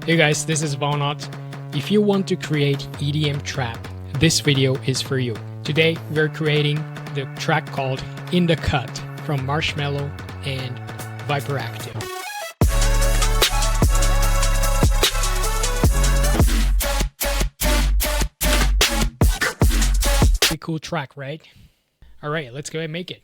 Hey guys, this is Vonot. If you want to create EDM trap, this video is for you. Today we're creating the track called In the Cut from Marshmello and Viperactive. Pretty cool track, right? Alright, let's go ahead and make it.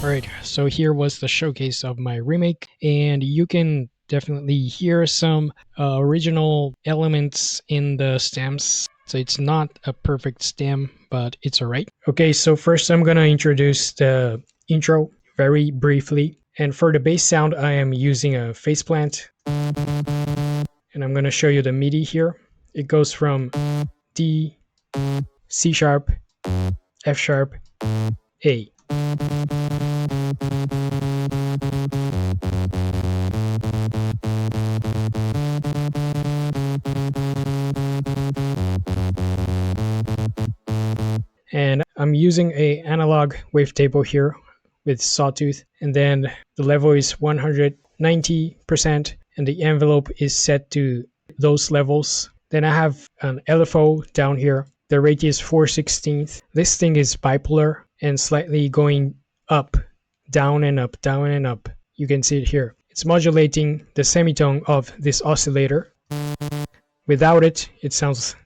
Alright, so here was the showcase of my remake, and you can definitely hear some original elements in the stems. So it's not a perfect stem, but it's alright. Okay, so first I'm gonna introduce the intro very briefly. And for the bass sound, I am using a faceplant. And I'm gonna show you the MIDI here. It goes from D, C sharp, F sharp, A. And I'm using a analog wavetable here with sawtooth, and then the level is 190% and the envelope is set to those levels. Then I have an LFO down here. The rate is 4/16. This thing is bipolar and slightly going up, down and up, down and up. You can see it here. It's modulating the semitone of this oscillator. Without it, it sounds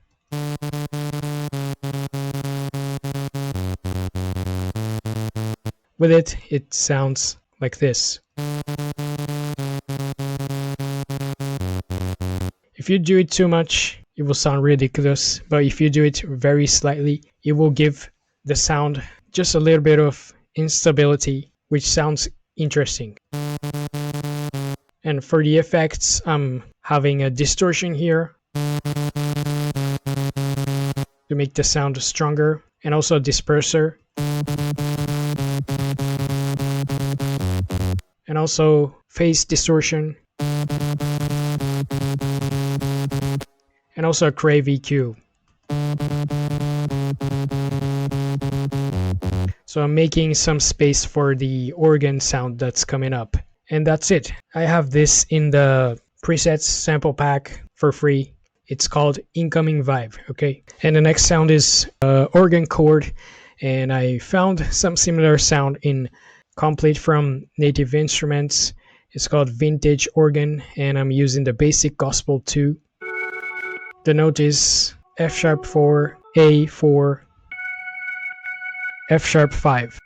with it, it sounds like this. If you do it too much, it will sound ridiculous, but if you do it very slightly, it will give the sound just a little bit of instability, which sounds interesting. And for the effects, I'm having a distortion here to make the sound stronger, and also a disperser, and also phase distortion, and also a Crave EQ. So I'm making some space for the organ sound that's coming up. And that's it. I have this in the presets sample pack for free. It's called Incoming Vibe, okay? And the next sound is organ chord. And I found some similar sound in Complete from Native Instruments. It's called Vintage Organ, and I'm using the basic Gospel 2. The note is F sharp 4, A 4, F sharp 5.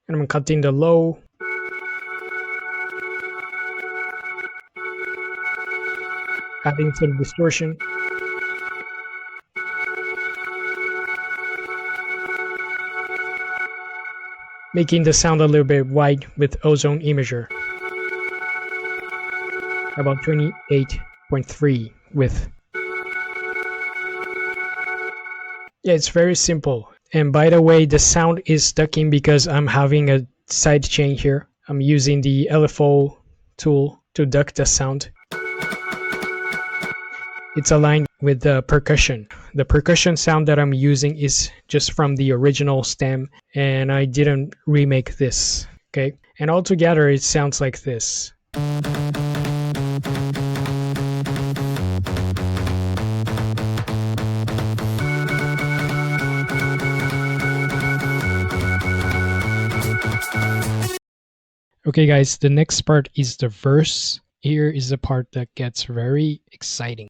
And I'm cutting the low. Adding some distortion. Making the sound a little bit wide with ozone imager. About 28.3 width. Yeah, it's very simple. And by the way, the sound is stuck in because I'm having a side chain here. I'm using the LFO tool to duck the sound. It's aligned with the percussion. The percussion sound that I'm using is just from the original stem, and I didn't remake this. Okay, and altogether it sounds like this. Okay guys, the next part is the verse. Here is the part that gets very exciting.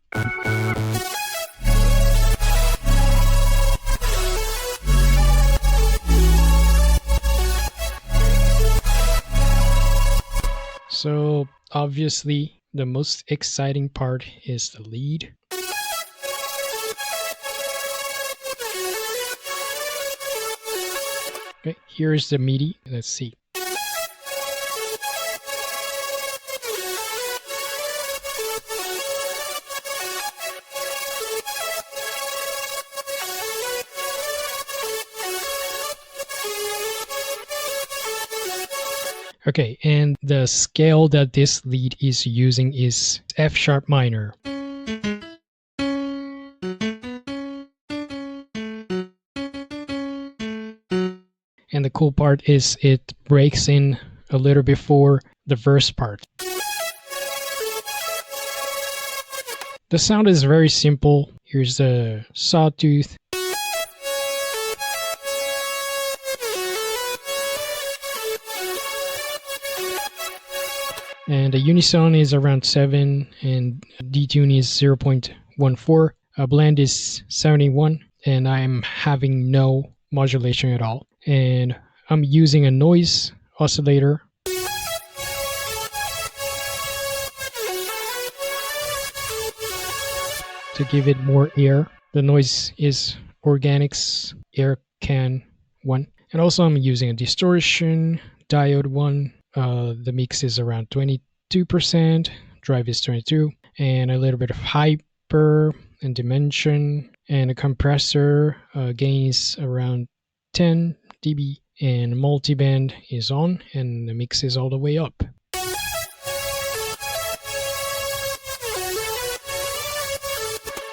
So obviously the most exciting part is the lead. Okay, here's the MIDI. Let's see. Okay, and the scale that this lead is using is F sharp minor. And the cool part is it breaks in a little before the verse part. The sound is very simple. Here's the sawtooth. And the unison is around 7 and detune is 0.14. A blend is 71 and I'm having no modulation at all. And I'm using a noise oscillator. To give it more air. The noise is Organics Air Can 1. And also I'm using a distortion diode 1. The mix is around 22%, drive is 22, and a little bit of hyper and dimension, and a compressor gain is around 10 dB, and multiband is on, and the mix is all the way up.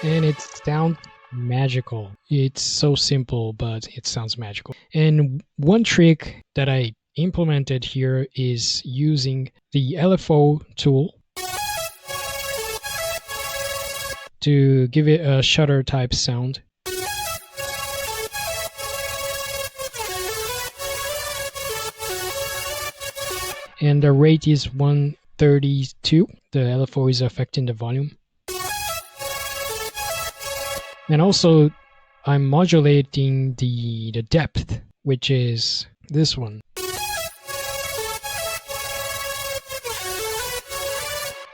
And it sounds magical. It's so simple, but it sounds magical. And one trick that I implemented here is using the LFO tool to give it a shutter type sound. And the rate is 132. The LFO is affecting the volume. And also I'm modulating the depth, which is this one.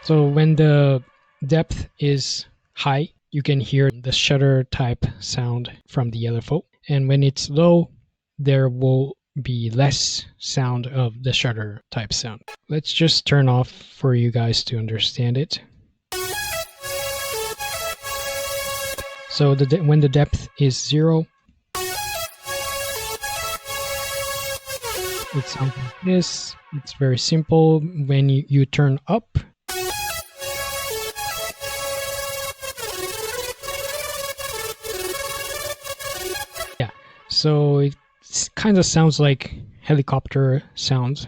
So when the depth is high, you can hear the shutter type sound from the LFO. And when it's low, there will be less sound of the shutter type sound. Let's just turn off for you guys to understand it. So when the depth is 0, it sounds like this. It's very simple. When you turn up, so it kind of sounds like helicopter sounds.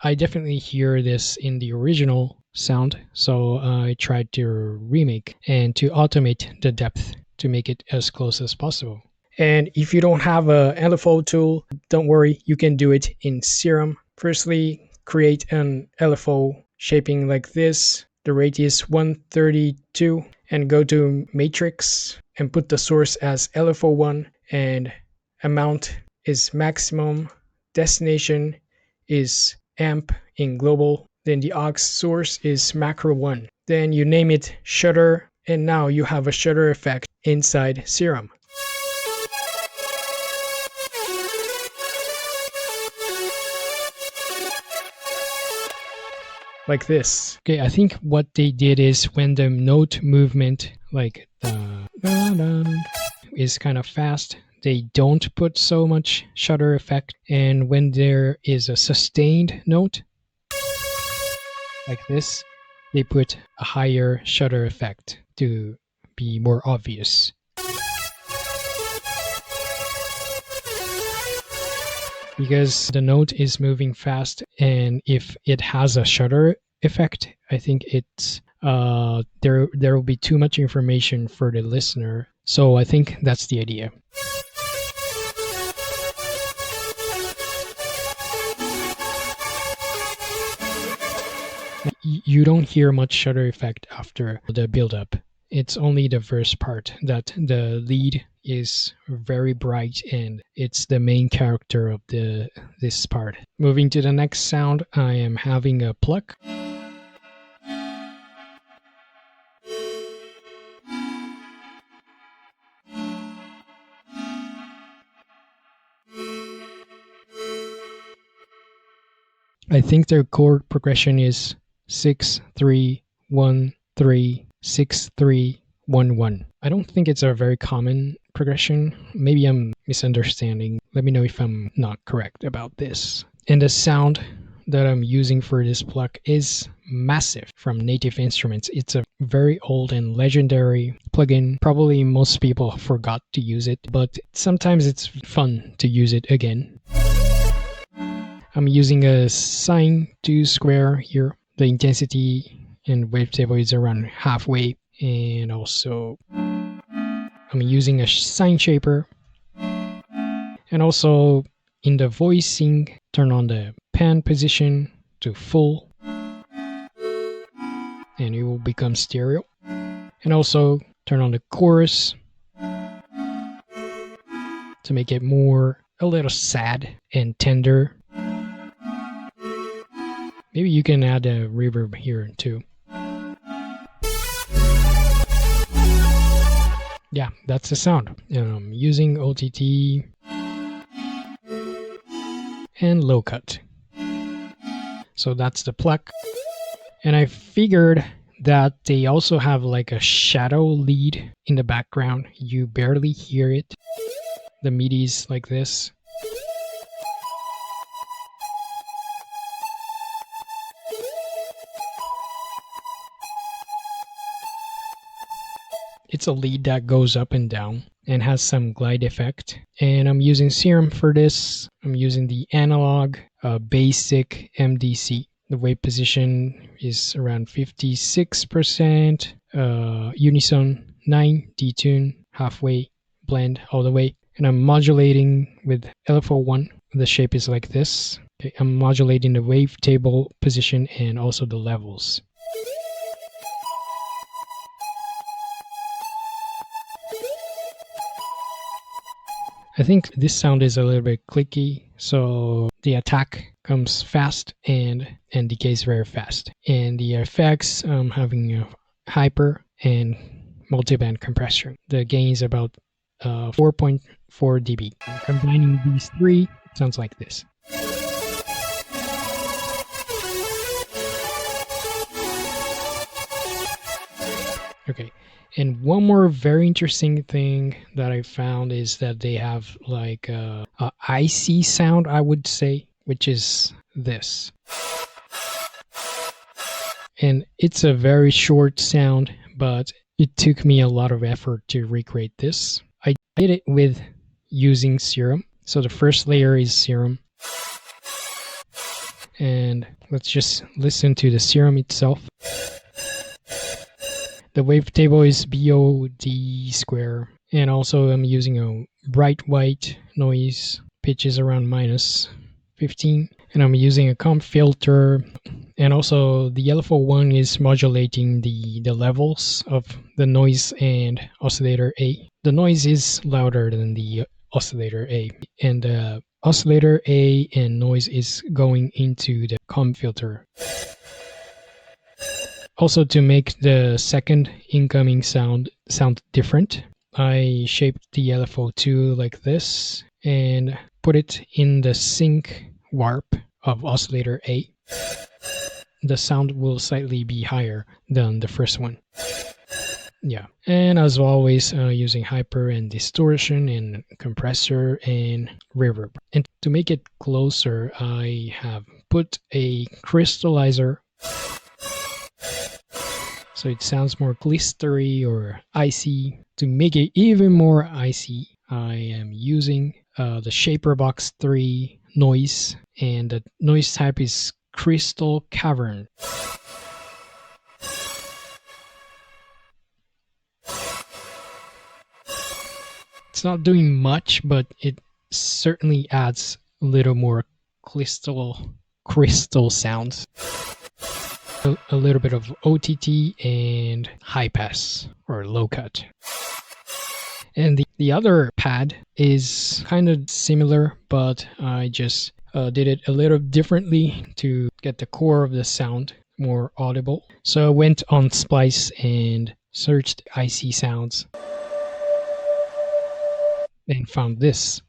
I definitely hear this in the original sound, so I tried to remake and to automate the depth to make it as close as possible. And if you don't have a LFO tool, don't worry, you can do it in Serum. Firstly, create an LFO shaping like this. The rate is 132, and go to Matrix and put the source as LFO1, and amount is maximum, destination is amp in global, then the aux source is macro 1. Then you name it shutter, and now you have a shutter effect inside Serum. Like this. Okay, I think what they did is when the note movement, like is kind of fast, they don't put so much shutter effect. And when there is a sustained note, like this, they put a higher shutter effect to be more obvious. Because the note is moving fast, and if it has a shutter effect, I think it's there will be too much information for the listener. So I think that's the idea. You don't hear much shutter effect after the build-up. It's only the verse part that the lead is very bright, and it's the main character of this part. Moving to the next sound, I am having a pluck. I think the chord progression is 6-3-1-3 6-3-1-1. I don't think it's a very common progression. Maybe I'm misunderstanding. Let me know if I'm not correct about this. And the sound that I'm using for this pluck is Massive from Native Instruments. It's a very old and legendary plugin. Probably most people forgot to use it, but sometimes it's fun to use it again. I'm using a sine 2 square here. The intensity and wavetable is around halfway, and also I'm using a sine shaper. And also in the voicing, turn on the pan position to full, and it will become stereo. And also turn on the chorus to make it more a little sad and tender. Maybe you can add a reverb here too. Yeah, that's the sound. Using OTT and low cut. So that's the pluck. And I figured that they also have like a shadow lead in the background. You barely hear it. The MIDI is like this. It's a lead that goes up and down and has some glide effect. And I'm using Serum for this. I'm using the analog basic MDC. The wave position is around 56%, unison 9, detune, halfway, blend all the way. And I'm modulating with LFO1. The shape is like this. Okay, I'm modulating the wavetable position and also the levels. I think this sound is a little bit clicky, so the attack comes fast and decays very fast. And the effects, I'm having a hyper and multiband compression. The gain is about 4.4 dB. Combining these three, it sounds like this. Okay. And one more very interesting thing that I found is that they have like a icy sound, I would say, which is this. And it's a very short sound, but it took me a lot of effort to recreate this. I did it with using Serum. So the first layer is Serum. And let's just listen to the Serum itself. The wavetable is BOD square, and also I'm using a bright white noise, pitch is around -15, and I'm using a comp filter, and also the LFO1 is modulating the levels of the noise and oscillator A. The noise is louder than the oscillator A, and the oscillator A and noise is going into the comp filter. Also, to make the second incoming sound different, I shaped the LFO2 like this and put it in the sync warp of oscillator A. The sound will slightly be higher than the first one. Yeah, and as always, using hyper and distortion and compressor and reverb. And to make it closer, I have put a crystallizer. so it sounds more glistery or icy. To make it even more icy, I am using the Shaperbox 3 noise, and the noise type is Crystal Cavern. It's not doing much, but it certainly adds a little more crystal sounds. A little bit of OTT and high pass or low cut. And the other pad is kind of similar, but I just did it a little differently to get the core of the sound more audible. So I went on Splice and searched IC sounds and found this.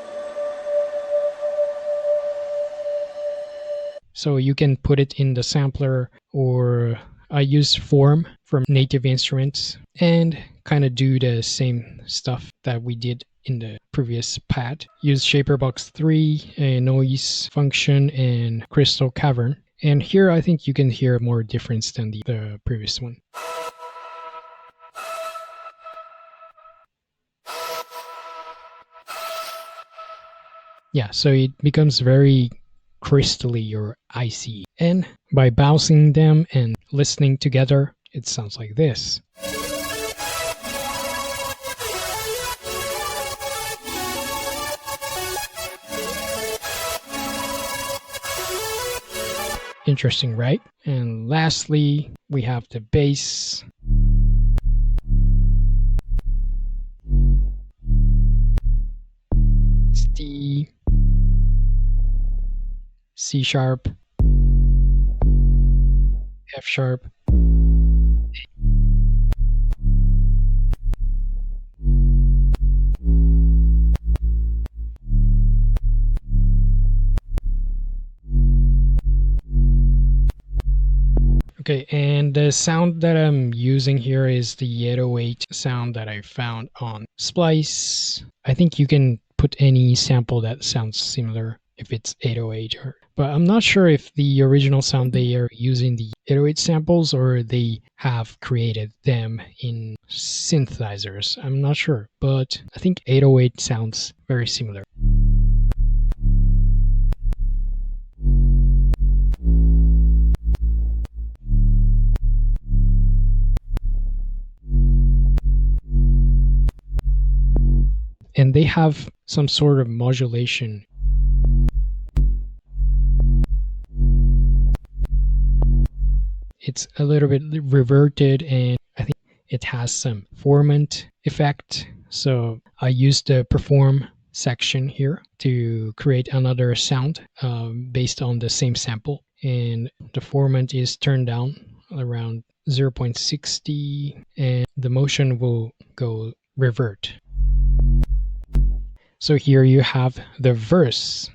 So you can put it in the sampler, or I use Form from Native Instruments and kind of do the same stuff that we did in the previous pad. Use Shaperbox 3, a noise function, and Crystal Cavern. And here I think you can hear more difference than the previous one. Yeah, so it becomes very crystally or icy. And by bouncing them and listening together, it sounds like this. Interesting, right? And lastly, we have the bass. It's D, C sharp, F sharp, okay, and the sound that I'm using here is the 808 sound that I found on Splice. I think you can put any sample that sounds similar if it's 808, but I'm not sure if the original sound they are using the 808 samples or they have created them in synthesizers. I'm not sure, but I think 808 sounds very similar. And they have some sort of modulation. It's a little bit reverted, and I think it has some formant effect. So I used the perform section here to create another sound based on the same sample. And the formant is turned down around 0.60, and the motion will go revert. So here you have the verse.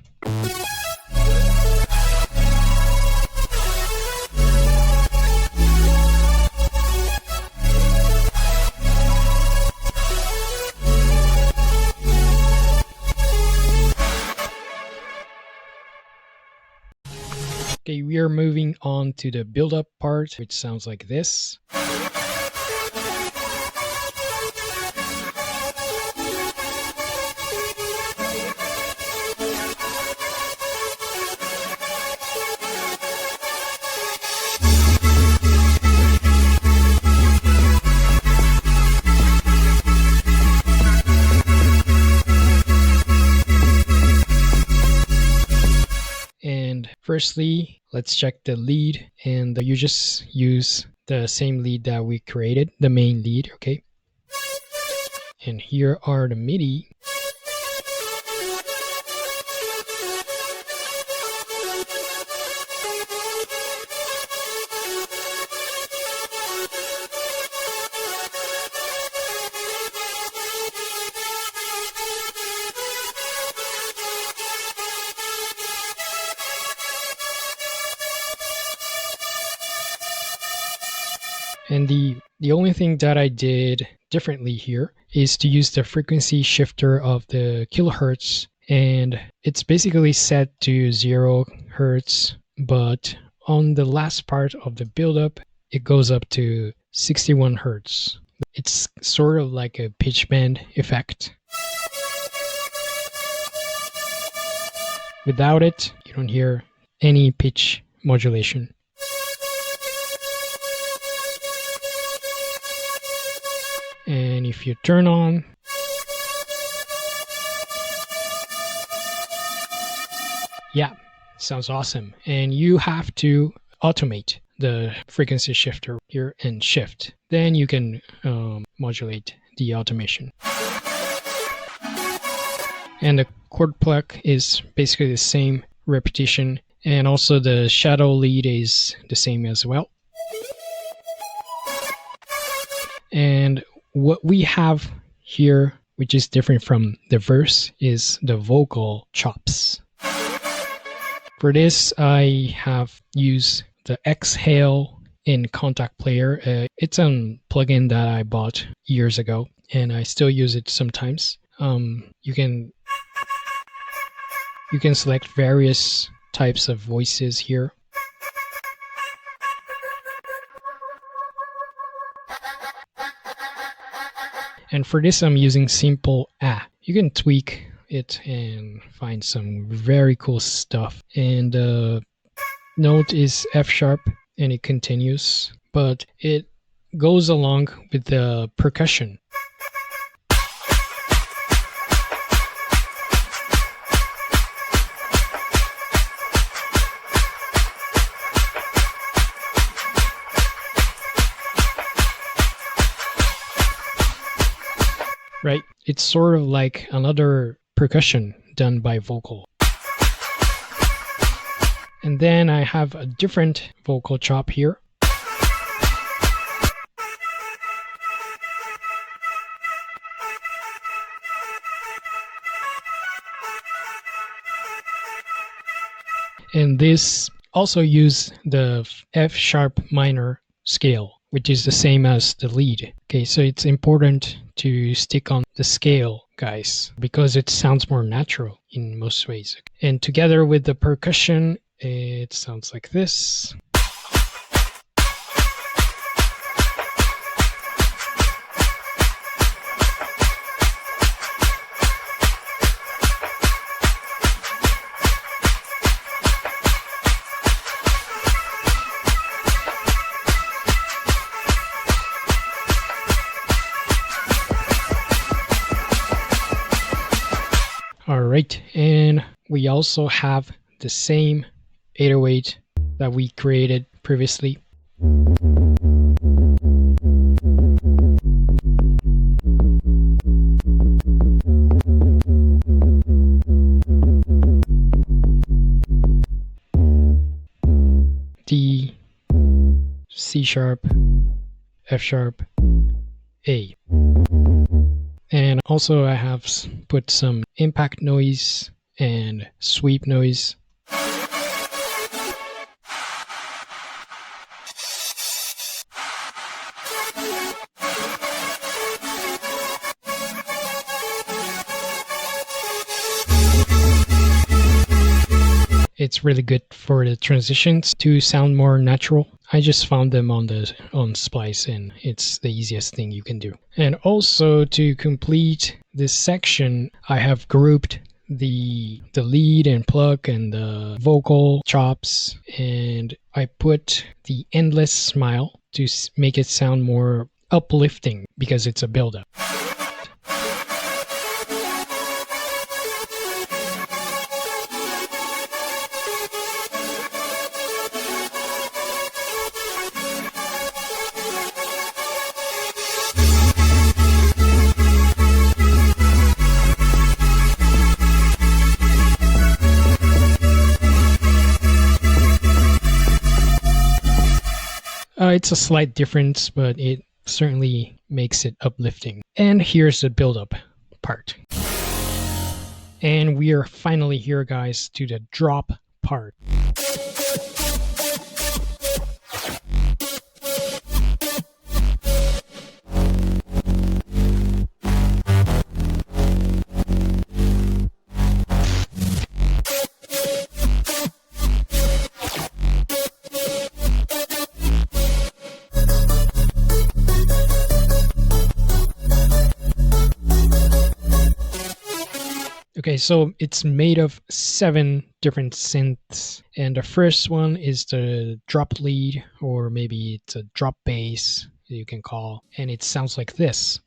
Okay, we are moving on to the build-up part, which sounds like this. Firstly, let's check the lead, and you just use the same lead that we created, the main lead, okay? And here are the MIDI. And the only thing that I did differently here is to use the frequency shifter of the kilohertz, and it's basically set to 0 hertz, but on the last part of the build-up, it goes up to 61 hertz. It's sort of like a pitch bend effect. Without it, you don't hear any pitch modulation. And if you turn on, yeah, sounds awesome. And you have to automate the frequency shifter here and shift. Then you can modulate the automation. And the chord pluck is basically the same repetition, and also the shadow lead is the same as well. And what we have here, which is different from the verse, is the vocal chops. For this, I have used the Exhale in Contact Player. It's a plugin that I bought years ago, and I still use it sometimes. You can select various types of voices here. And for this, I'm using simple ah. You can tweak it and find some very cool stuff. And the note is F sharp, and it continues, but it goes along with the percussion. Right? It's sort of like another percussion done by vocal. And then I have a different vocal chop here. And this also use the F sharp minor scale, which is the same as the lead. Okay, so it's important to stick on the scale, guys, because it sounds more natural in most ways. And together with the percussion, it sounds like this. All right, and we also have the same 808 that we created previously. D, C sharp, F sharp, A. And also I have put some impact noise and sweep noise. It's really good for the transitions to sound more natural. I just found them on Splice, and it's the easiest thing you can do. And also, to complete this section, I have grouped the lead and pluck and the vocal chops, and I put the endless smile to make it sound more uplifting because it's a build-up. It's a slight difference, but it certainly makes it uplifting. And here's the build-up part. And we are finally here, guys, to the drop part. Okay, so it's made of 7 different synths, and the first one is the drop lead, or maybe it's a drop bass you can call, and it sounds like this.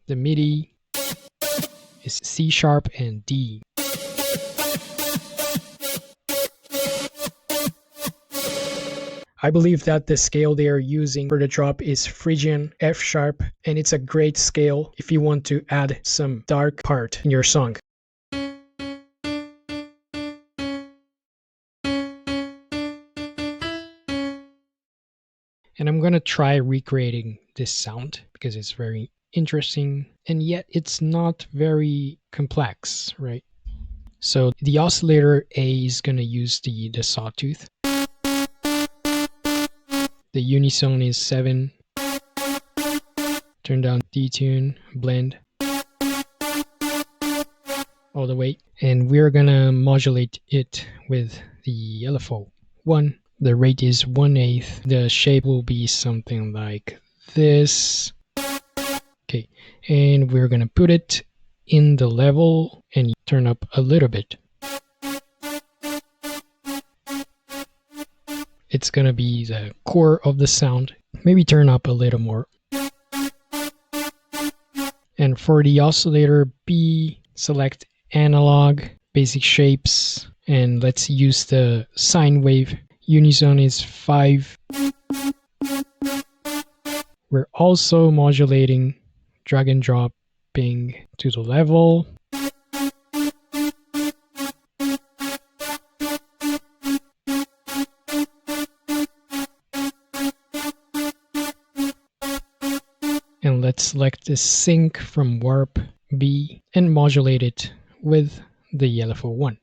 The MIDI is C sharp and D. I believe that the scale they are using for the drop is Phrygian F sharp, and it's a great scale if you want to add some dark part in your song. And I'm gonna try recreating this sound because it's very interesting, and yet it's not very complex, right? So the oscillator A is gonna use the sawtooth. The unison is 7. Turn down detune, blend all the way, and we're gonna modulate it with the LFO 1. The rate is 1/8. The shape will be something like this. Okay, and we're gonna put it in the level and turn up a little bit. It's gonna be the core of the sound. Maybe turn up a little more. And for the oscillator B, select analog, basic shapes, and let's use the sine wave. Unison is 5. We're also modulating, drag and dropping to the level. And let's select the sync from warp B and modulate it with the LFO 1.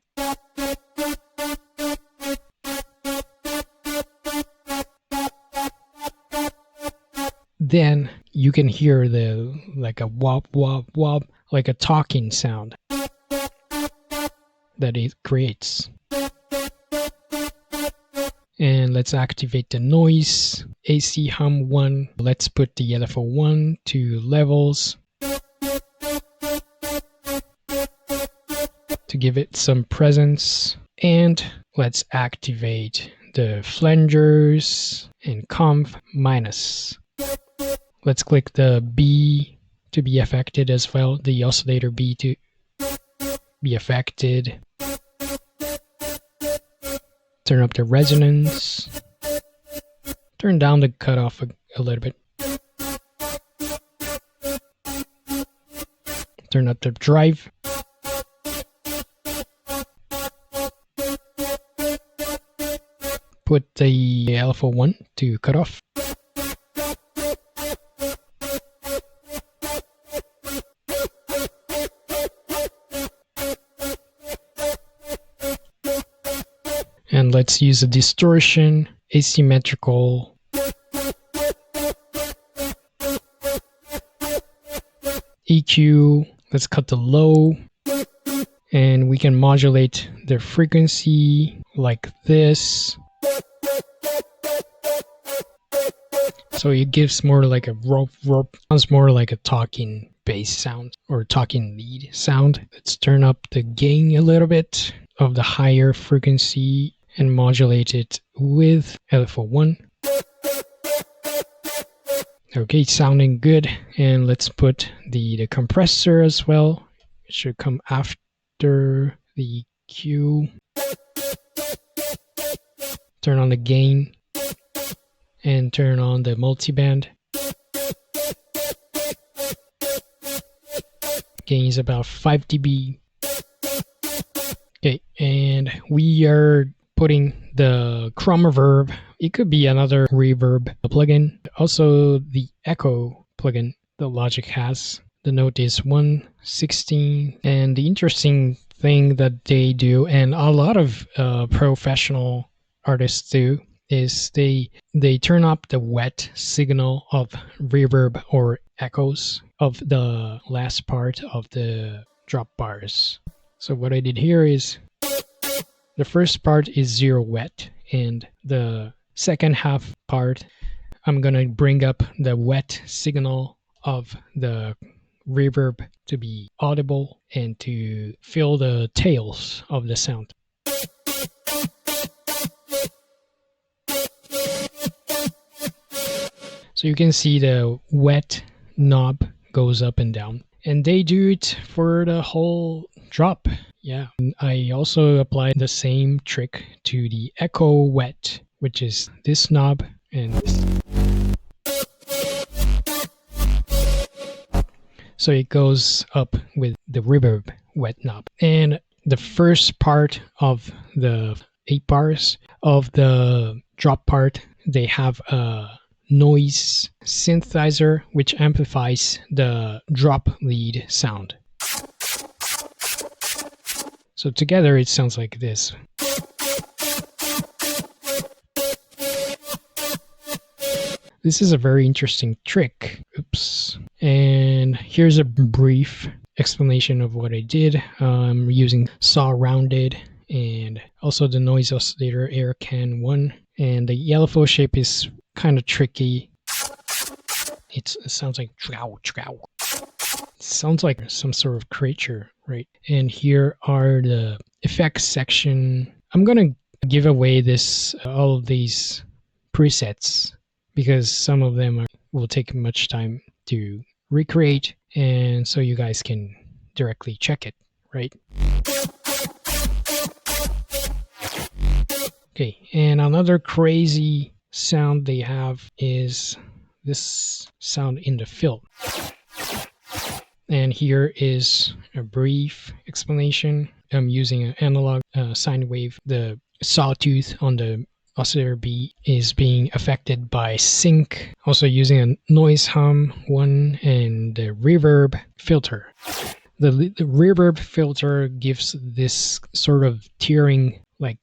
Then you can hear the like a wop wop wop, like a talking sound that it creates. And let's activate the noise, AC hum 1. Let's put the LFO 1 to levels to give it some presence. And let's activate the flangers and conv minus. Let's click the B to be affected as well, the oscillator B to be affected. Turn up the resonance. Turn down the cutoff a little bit. Turn up the drive. Put the alpha 1 to cutoff. And let's use a distortion, asymmetrical. EQ, let's cut the low. And we can modulate the frequency like this. So it gives more like a rope, sounds more like a talking bass sound or talking lead sound. Let's turn up the gain a little bit of the higher frequency and modulate it with alpha 1. Okay, sounding good. And let's put the compressor as well. It should come after the EQ. Turn on the gain and turn on the multiband. Gain is about 5 dB. Okay, and we are putting the chroma reverb. It could be another reverb plugin. Also the echo plugin that Logic has. The note is 116. And the interesting thing that they do, and a lot of professional artists do, is they turn up the wet signal of reverb or echoes of the last part of the drop bars. So what I did here is the first part is 0 wet, and the second half part I'm gonna bring up the wet signal of the reverb to be audible and to fill the tails of the sound. So you can see the wet knob goes up and down, and they do it for the whole drop. Yeah, and I also applied the same trick to the echo wet, which is this knob and this. So it goes up with the reverb wet knob. And the first part of the 8 bars of the drop part, they have a noise synthesizer which amplifies the drop lead sound. So together it sounds like this. This is a very interesting trick. Oops. And here's a brief explanation of what I did. I'm using saw rounded and also the noise oscillator air can 1. And the LFO shape is kind of tricky. It sounds like chow chow. It sounds like some sort of creature, right? And here are the effects section. I'm gonna give away all of these presets, because some of them will take much time to recreate, and so you guys can directly check it, right? Okay, and another crazy sound they have is this sound in the fill. And here is a brief explanation. I'm using an analog sine wave. The sawtooth on the oscillator B is being affected by sync, also using a noise hum 1 and the reverb filter. The reverb filter gives this sort of tearing, like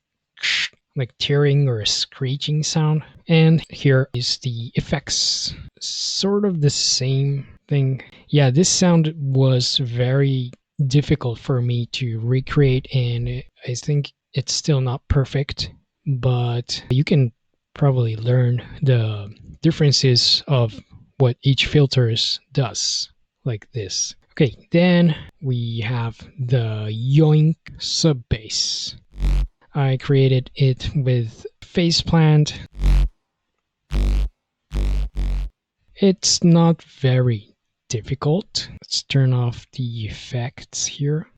tearing or screeching sound. And here is the effects, sort of the same thing. Yeah, this sound was very difficult for me to recreate, and I think it's still not perfect, but you can probably learn the differences of what each filter does, like this. Okay, then we have the yoink sub bass. I created it with faceplant. It's not very difficult. Let's turn off the effects here.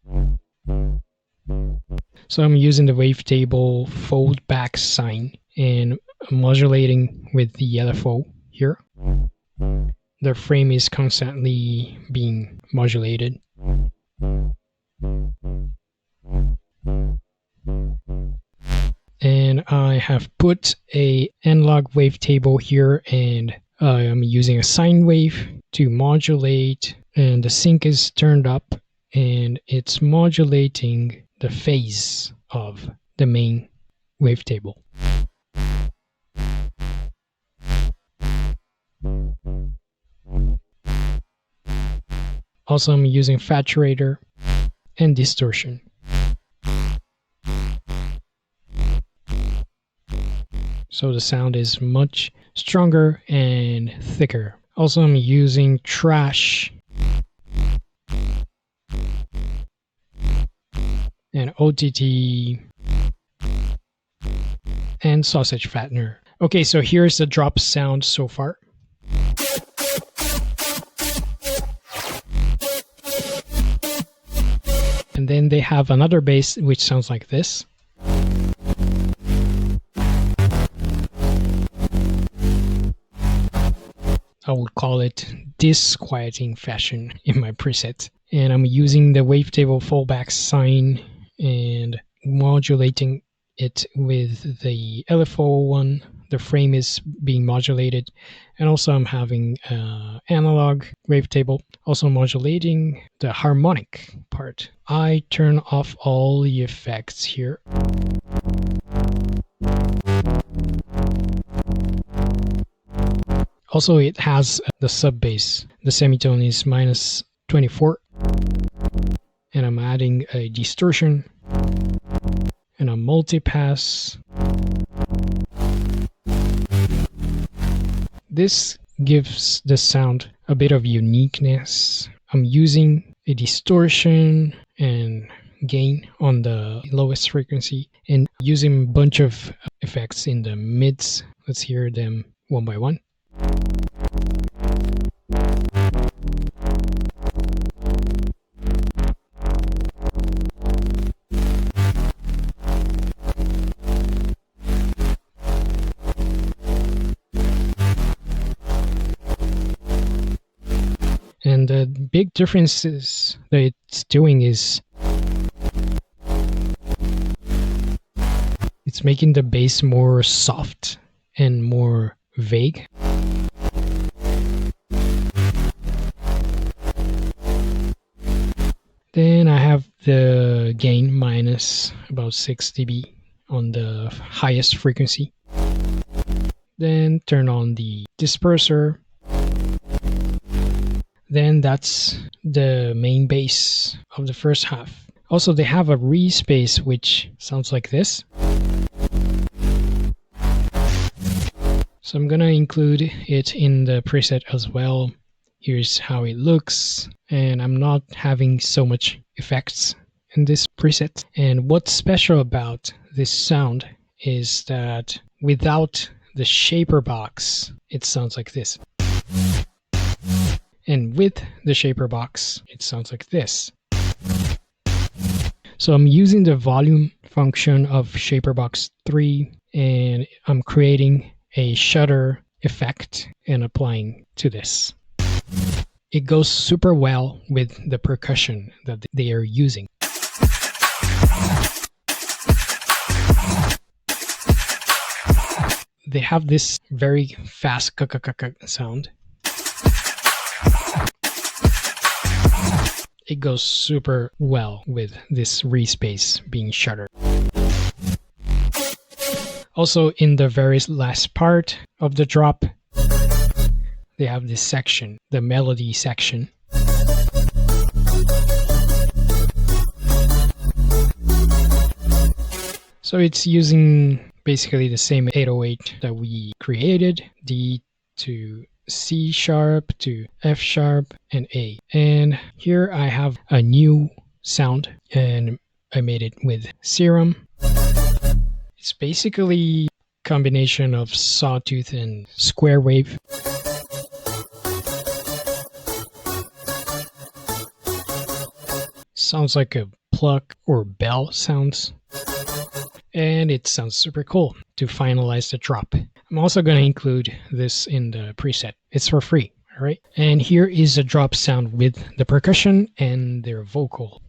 So I'm using the wavetable fold back sine and modulating with the LFO here. The frame is constantly being modulated. And I have put a analog wavetable here, and I'm using a sine wave to modulate, and the sync is turned up and it's modulating the phase of the main wavetable. Also, I'm using saturator and distortion. So the sound is much stronger and thicker. Also, I'm using trash and OTT and sausage fattener. Okay, so here's the drop sound so far. And then they have another bass which sounds like this. I would call it disquieting fashion in my preset. And I'm using the wavetable fallback sine and modulating it with the LFO one. The frame is being modulated. And also I'm having analog wavetable, also modulating the harmonic part. I turn off all the effects here. Also, it has the sub bass. The semitone is -24. And I'm adding a distortion and a multipass. This gives the sound a bit of uniqueness. I'm using a distortion and gain on the lowest frequency and using a bunch of effects in the mids. Let's hear them one by one. And the big differences that it's doing is it's making the bass more soft and more vague. Then I have the gain minus about 6 dB on the highest frequency. Then turn on the disperser. Then that's the main bass of the first half. Also, they have a re-space which sounds like this. So I'm gonna include it in the preset as well. Here's how it looks, and I'm not having so much effects in this preset. And what's special about this sound is that without the shaper box, it sounds like this. And with the shaper box, it sounds like this. So I'm using the volume function of shaper box 3, and I'm creating a shutter effect and applying to this. It goes super well with the percussion that they are using. They have this very fast sound. It goes super well with this re-space being shuttered. Also, in the very last part of the drop, they have this section, the melody section. So it's using basically the same 808 that we created, D to C sharp to F sharp and A. And here I have a new sound, and I made it with Serum. It's basically a combination of sawtooth and square wave. Sounds like a pluck or bell sounds. And it sounds super cool to finalize the drop. I'm also going to include this in the preset. It's for free, all right? And here is a drop sound with the percussion and their vocal.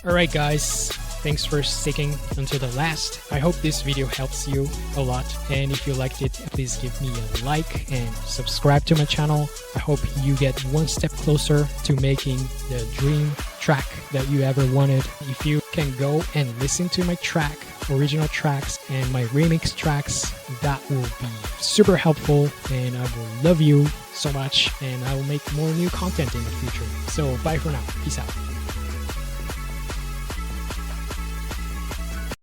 Alright guys, thanks for sticking until the last. I hope this video helps you a lot, and if you liked it, please give me a like and subscribe to my channel. I hope you get one step closer to making the dream track that you ever wanted. If you can go and listen to my track, original tracks and my remix tracks, that will be super helpful, and I will love you so much, and I will make more new content in the future. So bye for now, peace out.